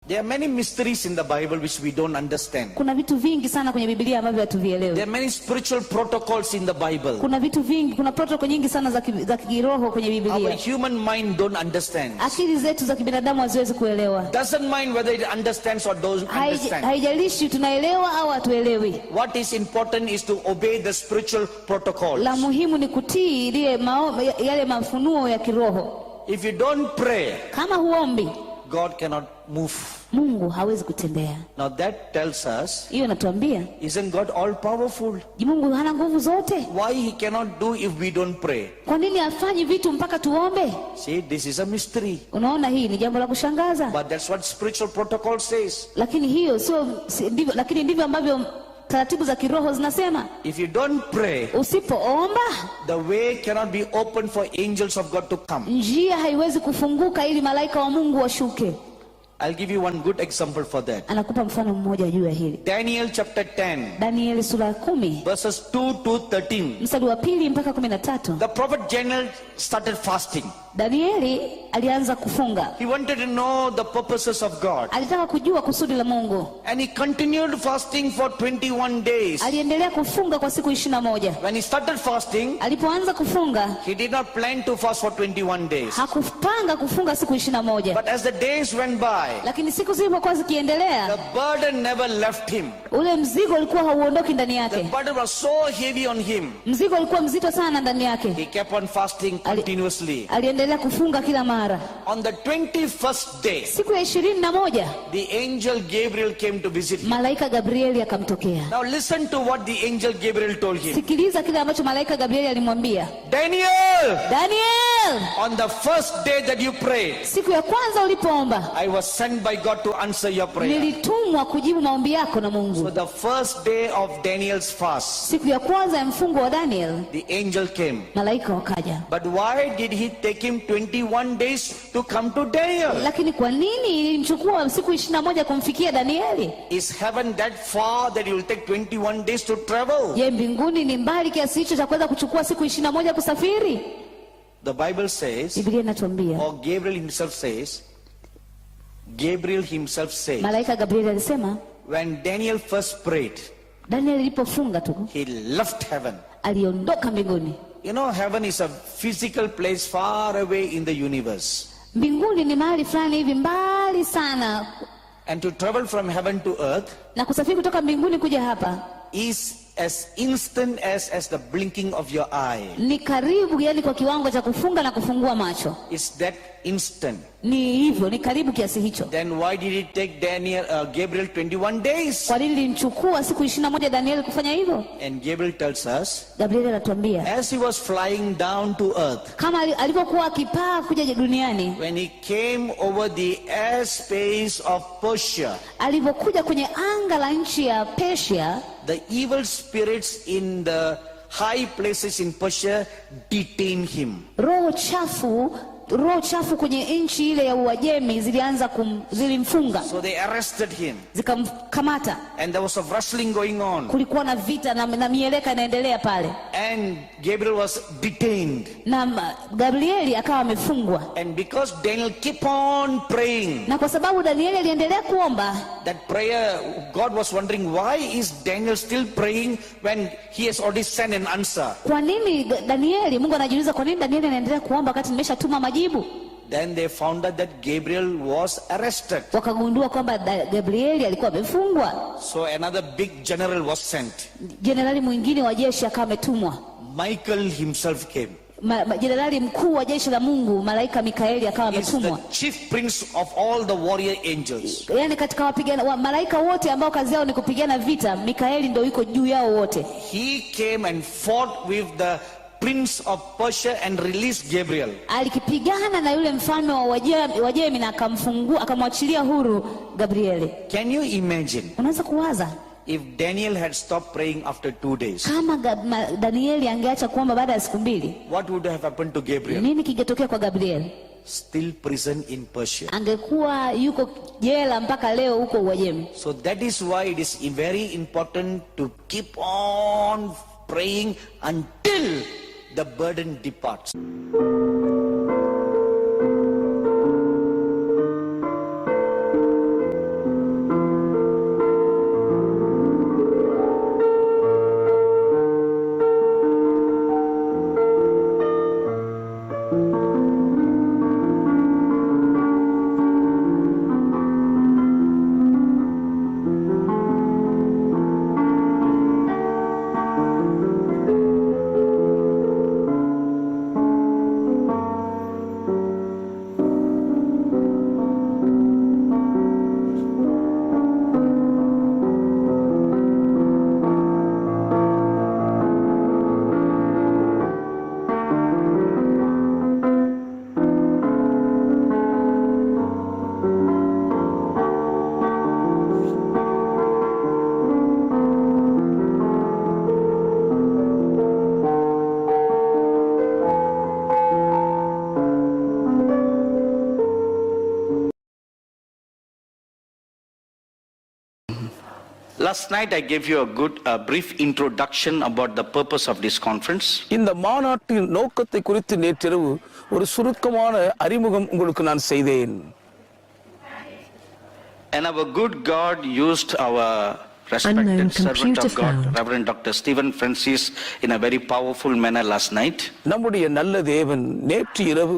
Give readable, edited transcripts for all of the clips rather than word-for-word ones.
There are many mysteries in the Bible which we don't understand. Kuna vitu vingi sana kwenye Biblia ambavyo hatuvielewi. There are many spiritual protocols in the Bible. Kuna vitu vingi, kuna protocol nyingi sana za kiroho kwenye Biblia. Our human mind don't understand. Akili zetu za kibinadamu haziwezi kuelewa. Doesn't mind whether it understands or doesn't understand. Haijalishi tunaelewa au hatuelewi. What is important is to obey the spiritual protocols. La muhimu ni kutii yale mafunuo ya kiroho. If you don't pray, kama huombi, God cannot move. Mungu hawezi kutendea. Now that tells us, hiyo inatuambia, isn't God all powerful? Mungu hana nguvu zote? Why he cannot do if we don't pray? Kwa nini afanyi vitu mpaka tuombe? See, this is a mystery. Unaona, hii ni jambo la kushangaza. But that's what spiritual protocol says. Lakini hiyo lakini ndivyo ambavyo taratibu za kiroho zinasema. If you don't pray, usipoomba, the way cannot be open for angels of God to come. Njia haiwezi kufunguka ili malaika wa Mungu washuke. I'll give you one good example for that. Anakupa mfano mmoja juu ya hili. Daniel chapter 10. Daniel sura 10. Verses 2 to 13. Mstari wa 2 mpaka 13. The prophet Daniel started fasting. Danieli alianza kufunga. He wanted to know the purposes of God. Alitaka kujua kusudi la Mungu. And he continued fasting for 21 days. Aliendelea kufunga kwa siku 21. When he started fasting, alipoanza kufunga, he did not plan to fast for 21 days. Hakupanga kufunga siku 21. But as the days went by, lakini siku zilipokuwa zikiendelea, the burden never left him. Ule mzigo ulikuwa hauondoki ndani yake. The burden was so heavy on him. Mzigo ulikuwa mzito sana ndani yake. He kept on fasting continuously. Aliendelea kufunga kila mara. On the 21st day, siku ya 21, the angel Gabriel came to visit him. Malaika Gabrieli akamtokea. Now listen to what the angel Gabriel told him. Sikiliza kile ambacho malaika Gabrieli alimwambia. Daniel, on the first day that you prayed, siku ya kwanza ulipoomba, I was sent by God to answer your prayer. Nilitumwa kujibu maombi yako na Mungu. So the first day of Daniel's fast, siku ya kwanza ya mfungo wa Daniel, the angel came. Malaika wakaja. But why did he take him 21 days to come to Daniel? Lakini kwa nini ilimchukua siku 21 kumfikia Danieli? Is heaven that far that it will take 21 days to travel? Je, mbinguni ni mbali kiasi hicho cha kuweza kuchukua siku 21 kusafiri? The Bible says, Biblia inatuambia, or Gabriel himself says, Malaika Gabriel alisema, when Daniel first prayed, Daniel alipofunga tu, he left heaven. Aliondoka mbinguni. You know, heaven is a physical place far away in the universe. Mbinguni ni mahali fulani hivi mbali sana. And to travel from heaven to earth, na kusafiri kutoka mbinguni kuja hapa, is as instant as the blinking of your eye. Ni karibu, yani kwa kiwango cha kufunga na kufungua macho. It's that instant. Ni hivyo, ni karibu kiasi hicho. Then why did it take Gabriel 21 days? Kwa nini ilimchukua siku 21 Daniel kufanya hivyo? And Gabriel tells us, Gabriel anatuambia, as he was flying down to earth, kama alipokuwa akipaa kuja duniani, when he came over the airspace of Persia, alipokuja kwenye anga la nchi ya Persia, the evil spirits in the high places in Persia detained him. Roho chafu kwenye nchi ile ya Uajemi zilimfunga. So they arrested him. Zikamkamata. And there was a wrestling going on. Kulikuwa na vita na mieleka inaendelea pale. And Gabriel was detained. Na Gabrieli akawa amefungwa. And because Daniel kept on praying, na kwa sababu Danieli aliendelea kuomba, that prayer, God was wondering, why is Daniel still praying when he has already sent an answer? Kwa nini Mungu anajiuliza kwa nini Danieli anaendelea kuomba wakati nimeshatuma majibu? Then they found out that Gabriel was arrested. Wakagundua kwamba Gabrieli alikuwa amefungwa. So another big general was sent. Jenerali mwingine wa jeshi akawa ametumwa. Michael himself came. Jenerali mkuu wa jeshi la Mungu, malaika Mikaeli akawa ametumwa. The chief prince of all the warrior angels. Yani katika malaika wote ambao kazi yao ni kupigana vita, Mikaeli ndio yuko juu yao wote. He came and fought with the prince of Persia and released Gabriel. Alikipigana na yule mfalme wa Uajemi na akamwachilia huru Gabrieli. Can you imagine? Unaweza kuwaza? If Daniel had stopped praying after 2 days, kama Danieli angeacha kuomba baada ya siku 2, what would have happened to Gabriel? Nini kingetokea kwa Gabriel? Still prison in Persia. Angekuwa yuko jela mpaka leo huko Uajemi. So that is why it is very important to keep on praying until the burden departs. Last night I gave you a brief introduction about the purpose of this conference. இந்த மாநாட்டின் நோக்கத்தை குறித்து நேற்றிரவு ஒரு சுருக்கமான அறிமுகம் உங்களுக்கு நான் செய்தேன். And our good God used our respected servant of God, Reverend Dr. Stephen Francis, in a very powerful manner last night. நம்முடைய நல்ல தேவன் நேற்று இரவு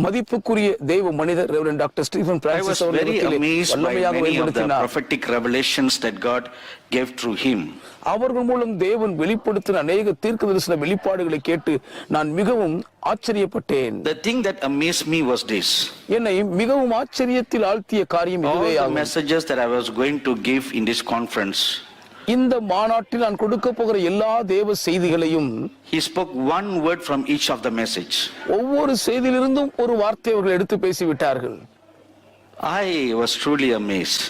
மதிப்புக்குரிய தேவ மனிதர் reverend doctor Stephen I Francis was very amazed by வல்லமையாக many of the வெளிப்படுத்தினார். prophetic revelations that God gave through him. அவர்கள் மூலம் தேவன் வெளிப்படுத்தின அநேக தீர்க்கதரிசன வெளிப்பாடுகளை கேட்டு நான் மிகவும் ஆச்சரியப்பட்டேன். The thing that amazed me was this. என்னை மிகவும் ஆச்சரியத்தில் ஆழ்த்திய காரியம் All இதுவே the ஆகும். messages that I was going to give in this conference, இந்த மாநாட்டில் நான் கொடுக்க போகிற எல்லா தேவ செய்திகளையும் he spoke one word from each of the message. ஒவ்வொரு செய்தியிலிருந்தும் ஒரு வார்த்தை அவர்கள் எடுத்து பேசிவிட்டார்கள். I was truly amazed.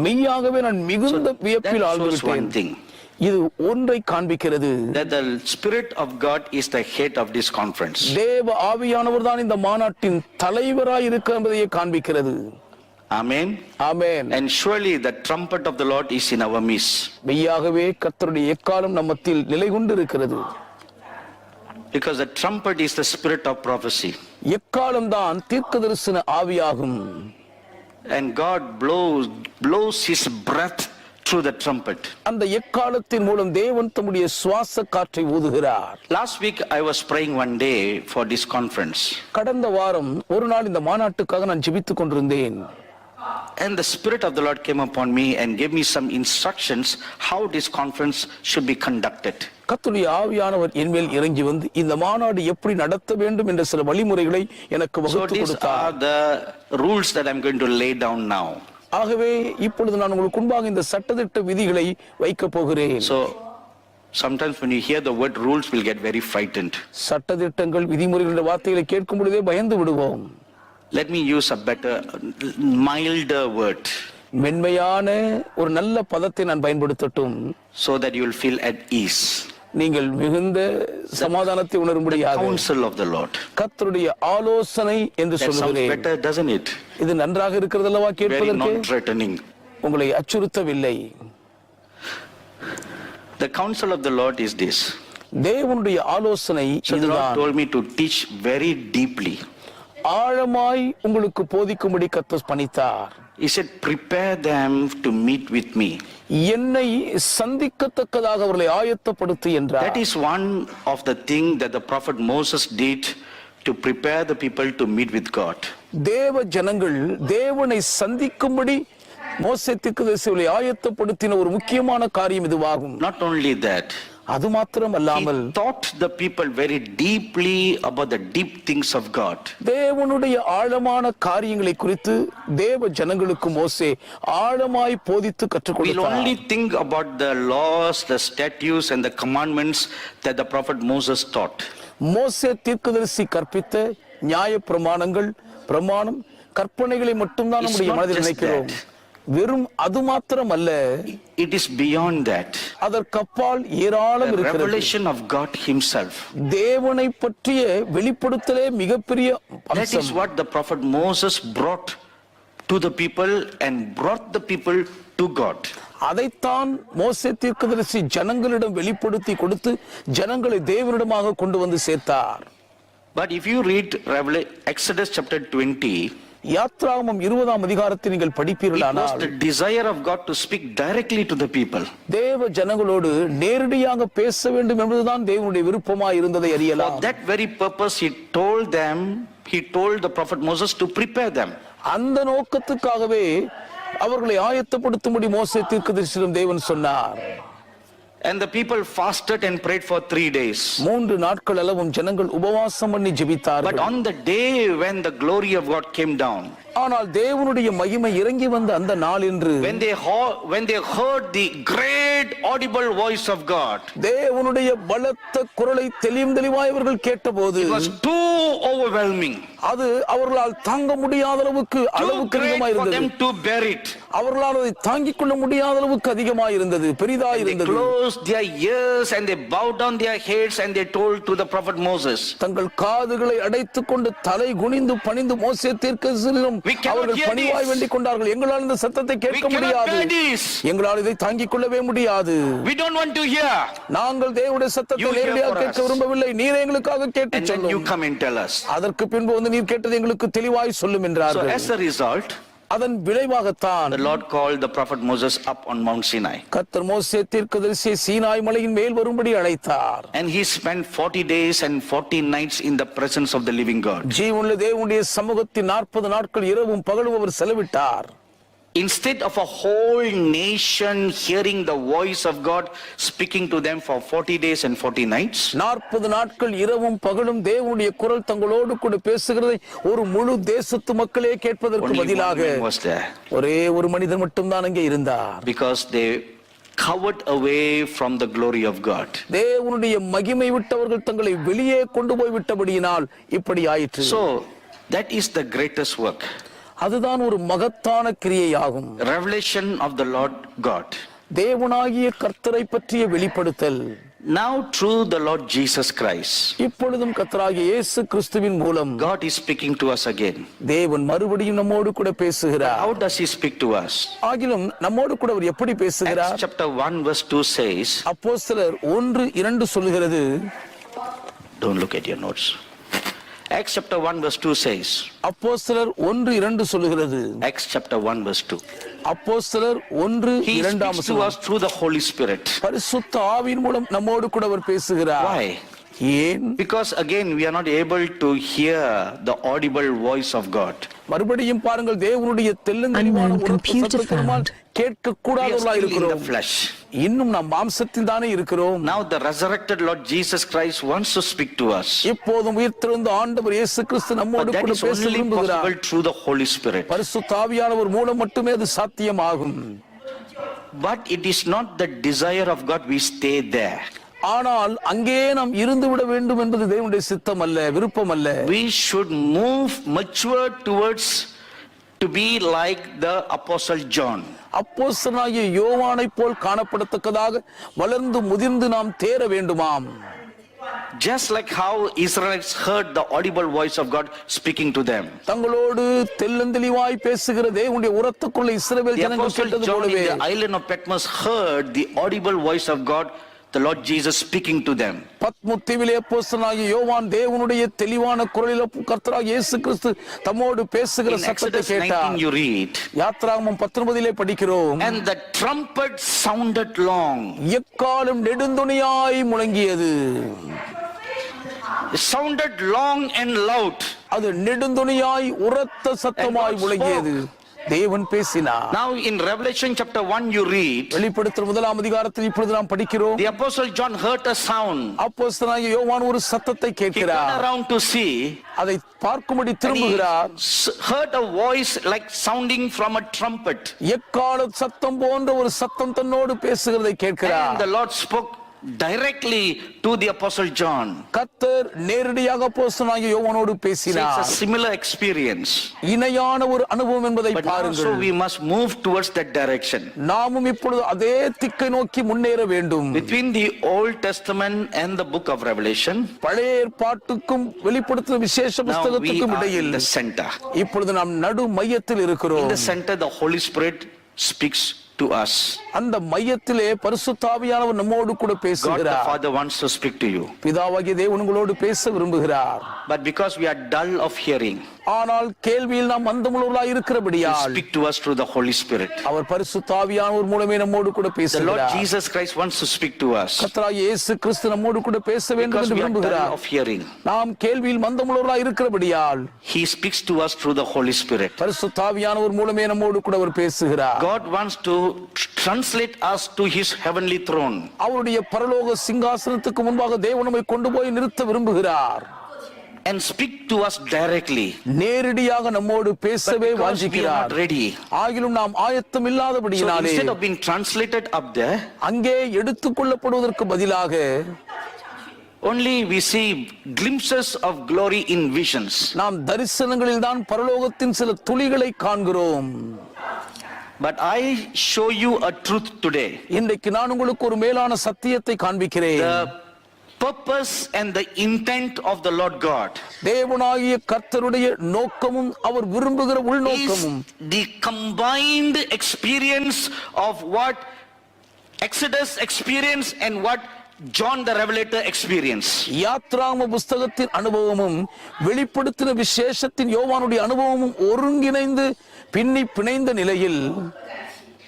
மெய்யாகவே நான் மிகுந்த That வியப்பில் shows ஆழ்ந்துவிட்டேன். one thing, இது ஒன்றை காண்பிக்கிறது. that the Spirit of God is the head of this conference. தேவ ஆவியானவர் தான் இந்த மாநாட்டின் தலைவராய் இருக்கிறார் என்பதையே காண்பிக்கிறது. Amen. Amen. And surely the trumpet of the Lord is in our midst. மெய்யாகவே கர்த்தருடைய எக்காலம் நம்ம மத்தியில் நிலை கொண்டு இருக்கிறது. Because the trumpet is the spirit of prophecy. எக்காலம் தான் தீர்க்கதரிசன ஆவியாகும். And God blows his breath through the trumpet. அந்த எக்காலத்தின் மூலம் தேவன் தம்முடைய சுவாச காற்றை ஊதுகிறார். Last week I was praying one day for this conference. கடந்த வாரம் ஒரு நாள் இந்த மாநாட்டுக்காக நான் ஜெபித்துக் கொண்டிருந்தேன். And the Spirit of the Lord came upon me and gave me some instructions how this conference should be conducted. கர்த்தருடைய ஆவியானவர் என்மேல் இறங்கி வந்து இந்த மாநாடு எப்படி நடத்த வேண்டும் என்ற சில வழிமுறைகளை எனக்கு So வகுத்து these கொடுத்தார். are the rules that I'm going to lay down now. ஆகவே இப்பொழுது நான் உங்களுக்கு முன்பாக இந்த சட்டதிட்ட விதிகளை வைக்க போகிறேன். So sometimes when you hear the word rules, we'll get very frightened. சட்டதிட்டங்கள் விதிமுறைகள் என்ற வார்த்தைகளை கேட்கும் பொழுதே பயந்து விடுவோம். Let me use a better, milder word மென்மையான ஒரு நல்ல பதத்தை நான் பயன்படுத்தட்டும், so that you will feel at ease. நீங்கள் மிகுந்த சமாதானத்தை உணரும்படியாக. Counsel of the Lord. கர்த்தருடைய ஆலோசனை என்று That sounds சொல்லுகிறேன். better, doesn't it? இது நன்றாக இருக்கிறது அல்லவா Very கேட்பதற்கு? non-threatening. உங்களை அச்சுறுத்தவில்லை. The counsel of the Lord is this. தேவனுடைய ஆலோசனை So the Lord இதுதான். told me to teach very deeply. ஆழமாய் உங்களுக்கு போதிக்கும்படி கர்த்தர் பணித்தார். He said, prepare them to meet with me. என்னை சந்திக்கத்தக்கதாக அவர்களை ஆயத்தப்படுத்து என்றார். That is one of the things that the prophet Moses did to prepare the people to meet with God. தேவ ஜனங்கள் தேவனை சந்திக்கும்படி மோசே தீர்க்கதரிசிகளை ஆயத்தப்படுத்தின ஒரு முக்கியமான காரியம் இதுவாகும். Not only that, அது மாத்திரம் அல்லாமல் he taught the people very deeply about the deep things of God. தேவனுடைய ஆழமான காரியங்களை குறித்து தேவ ஜனங்களுக்கு மோசே ஆழமாய் போதித்து கற்றுக் We'll கொடுத்தார். only think about the laws, the statutes and the commandments that the prophet Moses taught. மோசே தீர்க்கதரிசி கற்பித்த நியாய பிரமாணங்கள், பிரமாணம், கற்பனைகளை மட்டும்தான் It's நம்முடைய not மனதில் just நினைக்கிறோம். that. வெறும் அது மாத்திரம் அல்ல, It is beyond that. அதற்கப்பால் ஏராளம் The இருக்கிறது. revelation of God himself. தேவனை பற்றிய வெளிப்படுத்தலே மிகப்பெரிய That is அம்சம். what the prophet Moses brought to the people and brought the people to God. அதைத்தான் மோசே தீர்க்கதரிசி ஜனங்களிடம் வெளிப்படுத்தி கொடுத்து ஜனங்களை தேவனிடமாக கொண்டு வந்து சேர்த்தார். But if you read Exodus chapter 20, யாத்ராகமம் 20ஆம் அதிகாரத்தை நீங்கள் it was படிப்பீர்களானால் the desire of God to speak directly to the people. தேவ ஜனங்களோடு நேரடியாக பேச வேண்டும் என்பதுதான் தேவனுடைய விருப்பமாய் இருந்ததை For அறியலாம். that very purpose, he told the prophet Moses to prepare them. அந்த நோக்கத்துக்காகவே அவர்களை ஆயத்தப்படுத்தும்படி மோசே தீர்க்கதரிசியிடம் தேவன் சொன்னார். And the people fasted and prayed for 3 days. 3 நாட்கள் அளவும் ஜனங்கள் உபவாசம் பண்ணி But ஜெபித்தார்கள். on the day when the glory of God came down, ஆனால் தேவனுடைய மகிமை இறங்கி வந்த அந்த நாள் என்று when they heard the great audible voice of God, தேவனுடைய பலத்த குரலை தெளிவாய் அவர்கள் கேட்டபோது it was too overwhelming, அது அவர்களால் தாங்க முடியாத அளவுக்கு too அளவுக்கு great அதிகமாக for them இருந்தது. to bear it. அவர்களால் அதை தாங்கிக் கொள்ள முடியாத அளவுக்கு அதிகமாக இருந்தது, பெரிதாய் They இருந்தது. closed their ears and they bowed down their heads and they told to the prophet Moses, தங்கள் காதுகளை அடைத்துக் கொண்டு தலை குனிந்து பணிந்து மோசே தீர்க்கதரிசியிடம் We cannot அவர்கள் hear பணிவாய் this. வேண்டிக் கொண்டார்கள், எங்களால் இந்த சத்தத்தை We கேட்க cannot முடியாது, bear this. எங்களால் இதை தாங்கிக் கொள்ளவே முடியாது, We don't want to hear. நாங்கள் தேவனுடைய சத்தத்தை You hear நேரடியாக for கேட்க us. விரும்பவில்லை, நீர் எங்களுக்காக கேட்டு And then you சொல்லும், come and tell us. அதற்கு பின்பு வந்து நீர் கேட்டது எங்களுக்கு தெளிவாய் சொல்லும் So என்றார்கள். as a result, அதன் விளைவாகத்தான் the Lord called the prophet Moses up on Mount Sinai. கர்த்தர் மோசே தீர்க்கதரிசியை சீனாய் மலையின் மேல் வரும்படி அழைத்தார். And he spent 40 days and 40 nights in the presence of the living God. ஜீவனுள்ள தேவனுடைய சமூகத்தில் 40 நாட்கள் இரவும் பகலும் அவர் செலவிட்டார். Instead of a whole nation hearing the voice of God speaking to them for 40 days and 40 nights, 40 நாட்கள் இரவும் பகலும் தேவனுடைய குரல் தங்களோடு கூட பேசுகிறதை ஒரு முழு தேசத்து மக்களே கேட்பதற்கு only one பதிலாக man was there. ஒரே ஒரு மனிதன் மட்டும்தான் அங்கே இருந்தார். Because they covered away from the glory of God. தேவனுடைய மகிமை விட்டவர்கள் தங்களை வெளியே கொண்டு போய் விட்டபடியினால் இப்படி ஆயிற்று. So that is the greatest work. அதுதான் ஒரு மகத்தான கிரியையாகும். Revelation of the Lord God. தேவனாகிய கர்த்தரை பற்றிய வெளிப்படுத்தல். Now through the Lord Jesus Christ, இப்பொழுதும் கர்த்தராகிய இயேசு கிறிஸ்துவின் மூலம் God is speaking to us again. தேவன் மறுபடியும் நம்மோடு கூட பேசுகிறார். How does he speak to us? ஆகிலும் நம்மோடு கூட அவர் எப்படி பேசுகிறார்? Acts chapter 1 verse 2 says, அப்போஸ்தலர் 1:2 சொல்லுகிறது. don't look at your notes. Acts chapter 1 verse 2 says, அப்போஸ்தலர் 1:2 சொல்லுகிறது. Acts chapter 1 verse 2. அப்போஸ்தலர் He 1:2 speaks to us through the Holy Spirit. பரிசுத்த ஆவியின் மூலம் நம்மோடு கூட அவர் பேசுகிறார். Why? ஏன்? Because again we are not able to hear the audible voice of God. மறுபடியும் பாருங்கள், தேவனுடைய தெள்ளந்தெளிவான உரத்த சத்தத்தை நம்மால் கேட்க We are கூடாதவர்களாய் still in the இருக்கிறோம். flesh. இன்னும் நாம் மாம்சத்தில் தானே இருக்கிறோம். Now the resurrected Lord Jesus Christ wants to speak to us. இப்போதும் உயிர்த்தெழுந்த ஆண்டவர் இயேசு கிறிஸ்து But நம்மோடு that கூட is பேச only விரும்புகிறார். possible through the Holy Spirit. பரிசுத்த ஆவியானவர் மூலம் மட்டுமே அது சாத்தியமாகும். But it is not the desire of God we stay there. ஆனால் அங்கே நாம் இருந்து விட வேண்டும் என்பது தேவனுடைய சித்தம் அல்ல, விருப்பம் அல்ல. We should move mature towards to be like the apostle John. அப்போஸ்தலனாகிய யோவானை போல் காணப்படத்தக்கதாக வளர்ந்து முதிர்ந்து நாம் தேர வேண்டுமாம். Just like how Israelites heard the audible voice of God speaking to them. தங்களோடு தெள்ளந்தெளிவாய் பேசுகிற தேவனுடைய உரத்துக்குள்ள இஸ்ரவேல் The ஜனங்கள் apostle கேட்டது John in போலவே the island of Patmos heard the audible voice of God, the Lord Jesus speaking to them. பத்மு தீவிலே அப்போஸ்தலனாகிய யோவான் தேவனுடைய தெளிவான குரலில் கர்த்தராகிய இயேசு கிறிஸ்து தம்மோடு பேசுகிற In சத்தத்தை Exodus கேட்டார். 19 you read, யாத்ராகமம் 19 படிக்கிறோம். and the trumpet sounded long. எக்காலம் நெடுந்துணியாய் முழங்கியது. It sounded long and loud. அது நெடுந்துணியாய் உரத்த சத்தமாய் முழங்கியது. தேவன் பேசினார். Now in Revelation chapter 1 you read, வெளிப்படுத்தல் 1ஆம் அதிகாரத்தில் இப்பொழுது நாம் படிக்கிறோம். the apostle John heard a sound. அப்போஸ்தலனாகிய யோவான் ஒரு சத்தத்தை He turned கேட்கிறார். around to see, அதை பார்க்கும்படி and he திரும்புகிறார். heard a voice like sounding from a trumpet. எக்கால சத்தம் போன்ற ஒரு சத்தம் தன்னோடு பேசுகிறதை And கேட்கிறார். the Lord spoke directly to the apostle John. கர்த்தர் நேரடியாக அப்போஸ்தலனாகிய யோவானோடு So it's பேசினார். a similar experience. இணையான ஒரு அனுபவம் என்பதை But also பாருங்கள். we must move towards that direction. நாமும் இப்பொழுது அதே திக்கை நோக்கி முன்னேற வேண்டும். Between the Old Testament and the book of Revelation, பழைய ஏற்பாட்டுக்கும் வெளிப்படுத்தின விசேஷ now we புஸ்தகத்துக்கும் are இடையில் in the center. இப்பொழுது நாம் நடு மையத்தில் In இருக்கிறோம். the center, the Holy Spirit speaks to us. அந்த மையத்திலே பரிசுத்த ஆவியானவர் நம்மோடு கூட God the பேசுகிறார். Father wants to speak to you. பிதாவாகிய தேவன் உங்களோடு பேச விரும்புகிறார். But because we are dull of hearing, ஆனால் கேள்வியில் நாம் மந்தமுள்ளவர்களாய் He இருக்கிறபடியால் speak to us through the Holy Spirit. அவர் பரிசுத்த ஆவியானவர் மூலமே நம்மோடு கூட The Lord பேசுகிறார். Jesus Christ wants to speak to us கர்த்தராகிய இயேசு கிறிஸ்து நம்மோடு கூட பேச வேண்டும் because என்று we are dull விரும்புகிறார். of hearing. நாம் கேள்வியில் மந்தமுள்ளவர்களாய் இருக்கிறபடியால் He speaks to us through the Holy Spirit. பரிசுத்த ஆவியானவர் மூலமே நம்மோடு கூட அவர் பேசுகிறார். God wants to translate us to His heavenly throne. அவருடைய பரலோக சிங்காசனத்துக்கு முன்பாக தேவன் நம்மை கொண்டு போய் நிறுத்த விரும்புகிறார். And speak to us directly. நேரடியாக நம்மோடு But பேசவே because we are வாஞ்சிக்கிறார். not ready, ஆகிலும் நாம் ஆயத்தம் so இல்லாதபடியினாலே instead of being translated up there, அங்கே எடுத்துக் கொள்ளப்படுவதற்கு பதிலாக only we see glimpses of glory in visions. நாம் தரிசனங்களில் தான் பரலோகத்தின் சில துளிகளை காண்கிறோம். But I show you a truth today. இன்றைக்கு நான் உங்களுக்கு ஒரு மேலான சத்தியத்தை காண்பிக்கிறேன். The purpose and the intent of the Lord God தேவனாகிய கர்த்தருடைய நோக்கமும் அவர் விரும்புகிற is உள்நோக்கமும் the combined experience of what Exodus experienced and what John the Revelator experienced. யாத்ராகம புஸ்தகத்தின் அனுபவமும் வெளிப்படுத்தின விசேஷத்தின் யோவானுடைய அனுபவமும் ஒருங்கிணைந்து பின்னி பிணைந்த நிலையில்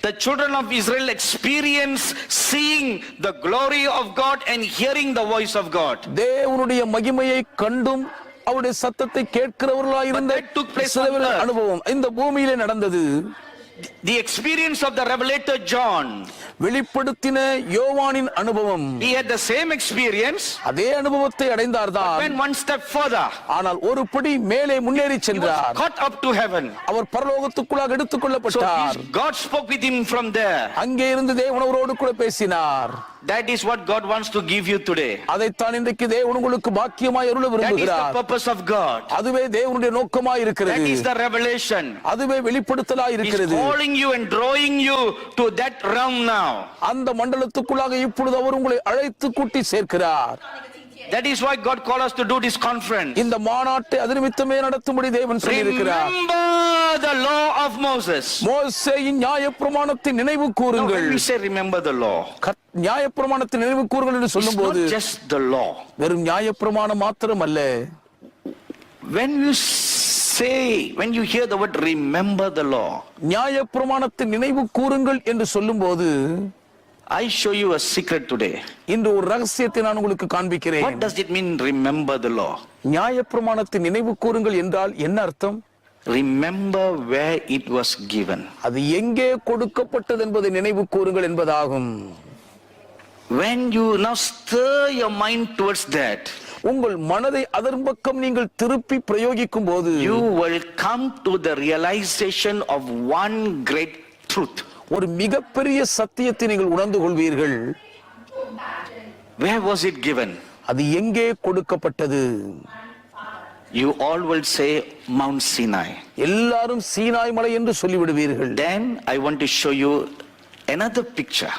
The children of Israel experience seeing the glory of God and hearing the voice of God. தேவனுடைய மகிமையை கண்டும் அவருடைய சத்தத்தை கேட்கிறவர்களாய் இருந்த But that took place Israel on earth. அனுபவம் இந்த பூமியிலே நடந்தது. The experience of the Revelator John, வெளிப்படுத்தின யோவானின் அனுபவம் he had the same experience, அதே அனுபவத்தை அடைந்தார்தான். went one step further. ஆனால் ஒரு படி மேலே முன்னேறி He was சென்றார். caught up to heaven. அவர் பரலோகத்துக்குள்ளாக எடுத்துக் So கொள்ளப்பட்டார். God spoke with him from there. அங்கே இருந்து தேவன் அவரோடு கூட பேசினார். That is what God wants to give you today. அதைத்தான் இன்றைக்கு தேவன் உங்களுக்கு பாக்கியமாய் அருள That is the விரும்புகிறார். purpose of God. அதுவே தேவனுடைய நோக்கமாய் That இருக்கிறது. is the revelation. அதுவே வெளிப்படுத்தலாய் He's இருக்கிறது. calling you and drawing you to that realm now. அந்த மண்டலத்துக்குள்ளாக இப்பொழுது அவர் உங்களை அழைத்து கூட்டி சேர்க்கிறார். That is why God called us to do this conference. இந்த மாநாட்டை அது நிமித்தமே நடத்தும்படி தேவன் சொல்லியிருக்கிறார். Remember the law of Moses. மோசேயின் நியாயப்பிரமாணத்தை நினைவு Now, கூறுங்கள். when we say remember the law, நியாயப்பிரமாணத்தை நினைவு கூறுங்கள் என்று it's சொல்லும்போது not just the law. வெறும் நியாயப்பிரமாணம் மாத்திரமல்ல. When you hear the word remember the law, நியாயப்பிரமாணத்தை நினைவு கூறுங்கள் என்று சொல்லும்போது I show you a secret today. இன்று ஒரு ரகசியத்தை நான் உங்களுக்கு What காண்பிக்கிறேன். does it mean remember the law? நியாயப்பிரமாணத்தை நினைவு கூறுங்கள் என்றால் என்ன அர்த்தம்? Remember where it was given. அது எங்கே கொடுக்கப்பட்டது என்பதை நினைவு கூறுங்கள் என்பதாகும். When you now stir your mind towards that, உங்கள் மனதை அதன் பக்கம் நீங்கள் திருப்பி பிரயோகிக்கும் போது you will come to the realization of one great truth. ஒரு மிகப்பெரிய சத்தியத்தை நீங்கள் உணர்ந்து கொள்வீர்கள். Where was it given? அது எங்கே கொடுக்கப்பட்டது? You all will say Mount Sinai. எல்லாரும் சீனாய் மலை என்று சொல்லிவிடுவீர்கள். Then I want to show you another picture.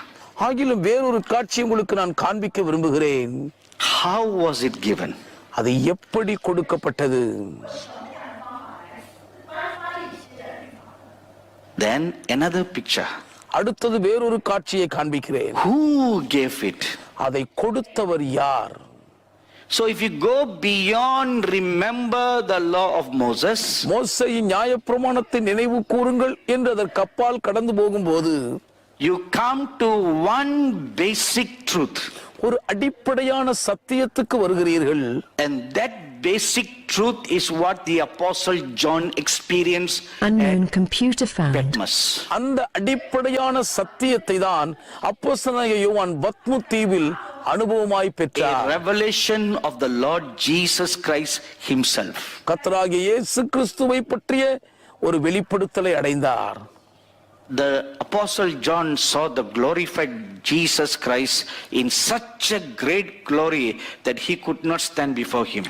ஆகிலும் வேறொரு காட்சி உங்களுக்கு நான் காண்பிக்க விரும்புகிறேன். How was it given? அது எப்படி கொடுக்கப்பட்டது? Then another picture. அடுத்தது வேறொரு காட்சியை காண்பிக்கிறேன். Who gave it? அதை கொடுத்தவர் யார்? So if you go beyond remember the law of Moses, மோசேயின் நியாயப்பிரமாணத்தை நினைவு கூறுங்கள் என்று அதற்கு அப்பால் கடந்து போகும்போது you come to one basic truth. ஒரு அடிப்படையான சத்தியத்துக்கு வருகிறீர்கள். And that basic truth is what the apostle John experienced Unknown computer found. Patmos. அந்த அடிப்படையான சத்தியத்தை தான் அப்போஸ்தலனாகிய யோவான் பத்மு தீவில் அனுபவமாய் A பெற்றார். revelation of the Lord Jesus Christ himself. கர்த்தராகிய இயேசு கிறிஸ்துவை பற்றிய ஒரு வெளிப்படுத்தலை அடைந்தார். The apostle John saw the glorified Jesus Christ in such a great glory that he could not stand before him.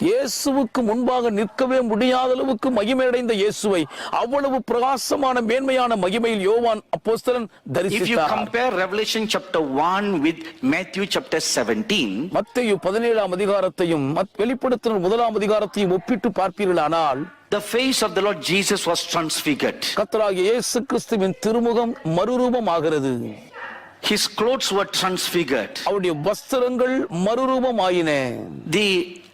இயேசுவுக்கு முன்பாக நிற்கவே முடியாத அளவுக்கு மகிமையடைந்த இயேசுவை அவ்வளவு பிரகாசமான மேன்மையான மகிமையில் யோவான் அப்போஸ்தலன் If you தரிசித்தார். compare Revelation chapter 1 with Matthew chapter 17, மத்தேயு 17ஆம் அதிகாரத்தையும் வெளிப்படுத்தின 1ஆம் அதிகாரத்தையும் ஒப்பிட்டு பார்ப்பீர்களானால் the face of the Lord Jesus was transfigured. கர்த்தராகிய இயேசு கிறிஸ்துவின் திருமுகம் மறுரூபமாகிறது. His clothes were transfigured. அவருடைய வஸ்திரங்கள் மறுரூபமாயின. The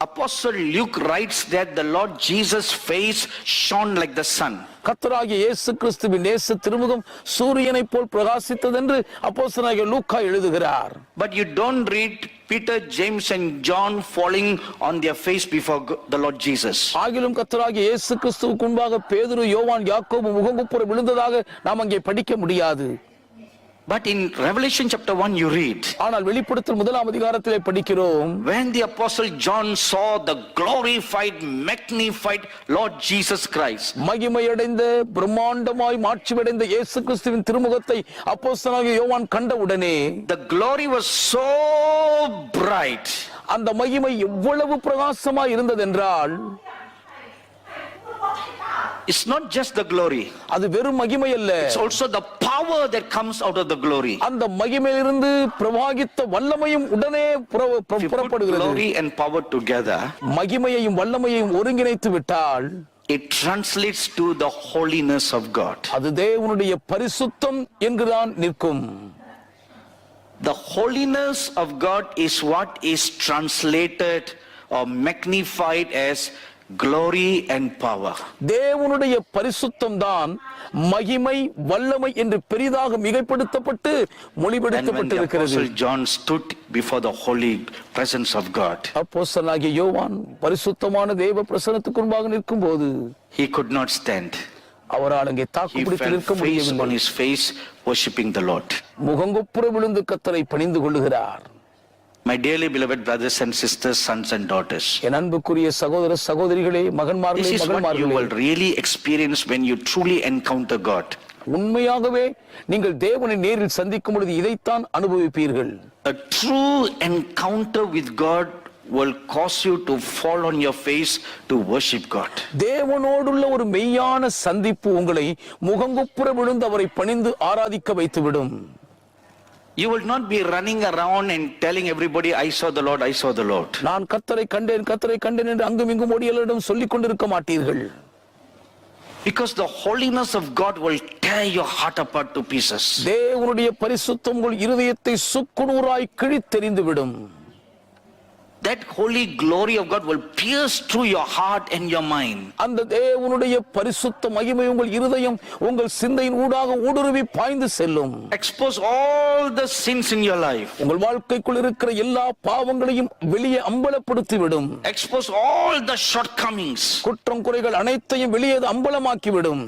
apostle Luke writes that the Lord Jesus' face shone like the sun. கர்த்தராகிய இயேசு கிறிஸ்துவின் நேச திருமுகம் சூரியனைப் போல் பிரகாசித்தது என்று அப்போஸ்தலனாகிய லூக்கா எழுதுகிறார். But you don't read Peter, James and John falling on their face before the Lord Jesus. ஆகிலும் கர்த்தராகிய இயேசு கிறிஸ்துவுக்கு முன்பாக பேதுரு, யோவான், யாக்கோபு முகங்குப்புற விழுந்ததாக நாம் அங்கே படிக்க முடியாது. But in Revelation chapter 1 you read, ஆனால் வெளிப்படுத்தல் 1ஆம் அதிகாரத்திலே படிக்கிறோம், when the apostle John saw the glorified, magnified Lord Jesus Christ, மகிமையடைந்த பிரம்மாண்டமாய் மாட்சியடைந்த இயேசு கிறிஸ்துவின் திருமுகத்தை அப்போஸ்தலனாகிய யோவான் கண்டவுடனே the glory was so bright, அந்த மகிமை எவ்வளவு பிரகாசமாய் இருந்ததென்றால் It's not just the glory. அது வெறும் மகிமை அல்ல, It's also the power that comes out of the glory. அந்த மகிமையிலிருந்து பிரவாகித்த வல்லமையும் உடனே If you put புறப்படுகிறது. glory and power together, மகிமையையும் வல்லமையையும் ஒருங்கிணைத்து விட்டால் it translates to the holiness of God. அது தேவனுடைய பரிசுத்தம் என்கிறான் நிற்கும். The holiness of God is what is translated or magnified as glory and power. தேவனுடைய பரிசுத்தம் தான் மகிமை வல்லமை என்று பெரிதாக மிகைப்படுத்தப்பட்டு And when the மொழிபெயர்க்கப்பட்டிருக்கிறது. Apostle John stood before the holy presence of God, அப்போஸ்தலனாகிய யோவான் பரிசுத்தமான தேவ பிரசன்னத்துக்கு முன்பாக நிற்கும்போது he could not stand. அவரால் அங்கே He தாக்குப்பிடித்து fell நிற்க face on முடியவில்லை. his face worshiping the Lord. முகங்குப்புற விழுந்து கர்த்தரை பணிந்து கொள்ளுகிறார். My dearly beloved brothers and sisters, sons and daughters, என் அன்புக்குரிய சகோதர சகோதரிகளே, this மகன்மார்களே, is what you மகள்மார்களே, will really experience when you truly encounter God. உண்மையாகவே நீங்கள் தேவனை நேரில் சந்திக்கும் பொழுது இதைத்தான் அனுபவிப்பீர்கள். A true encounter with God will cause you to fall on your face to worship God. தேவனோடுள்ள ஒரு மெய்யான சந்திப்பு உங்களை முகங்குப்புற விழுந்து அவரை பணிந்து ஆராதிக்க வைத்துவிடும். You will not be running around and telling everybody, I saw the Lord, I saw the Lord. நான் கர்த்தரை கண்டேன் என்று அங்கும் இங்கும் ஓடியவர்களிடம் சொல்லிக் கொண்டிருக்க மாட்டீர்கள். Because the holiness of God will tear your heart apart to pieces. தேவனுடைய பரிசுத்தம் உங்கள் இருதயத்தை சுக்குநூறாய் கிழித்தெறிந்து விடும். That holy glory of God will pierce through your heart and your mind. அந்த தேவனுடைய பரிசுத்த மகிமை உங்கள் இருதயம் உங்கள் சிந்தையின் ஊடாக ஊடுருவி பாய்ந்து செல்லும். Expose all the sins in your life. உங்கள் வாழ்க்கைக்குள் இருக்கிற எல்லா பாவங்களையும் வெளியே அம்பலப்படுத்தி விடும். Expose all the shortcomings. குற்றம் குறைகள் அனைத்தையும் வெளியே அம்பலமாக்கி விடும்.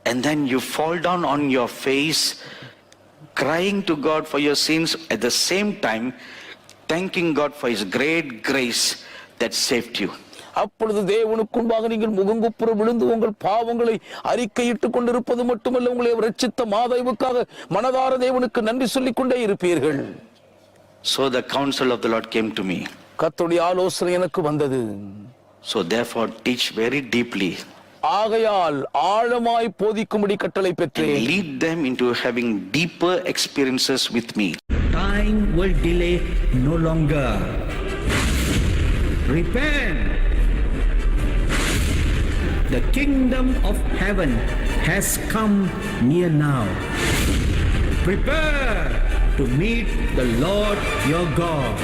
And then you fall down on your face, crying to God for your sins, at the same time thanking God for his great grace that saved you. அப்பொழுது தேவனுக்கு முன்பாக நீங்கள் முகங்குப்புற விழுந்து உங்கள் பாவங்களை அறிக்கையிட்டுக் கொண்டிருப்பது மட்டுமல்ல, உங்களை ரட்சித்த மாதேவுக்காக மனதார தேவனுக்கு நன்றி சொல்லிக் கொண்டே இருப்பீர்கள். So the counsel of the Lord came to me. கர்த்தருடைய ஆலோசனை எனக்கு வந்தது. So therefore teach very deeply ஆகையால் ஆழமாய் போதிக்கும்படி கட்டளை and பெற்றேன். lead them into having deeper experiences with me. Time will delay no longer. Repent. The kingdom of heaven has come near now. Prepare to meet the Lord your God.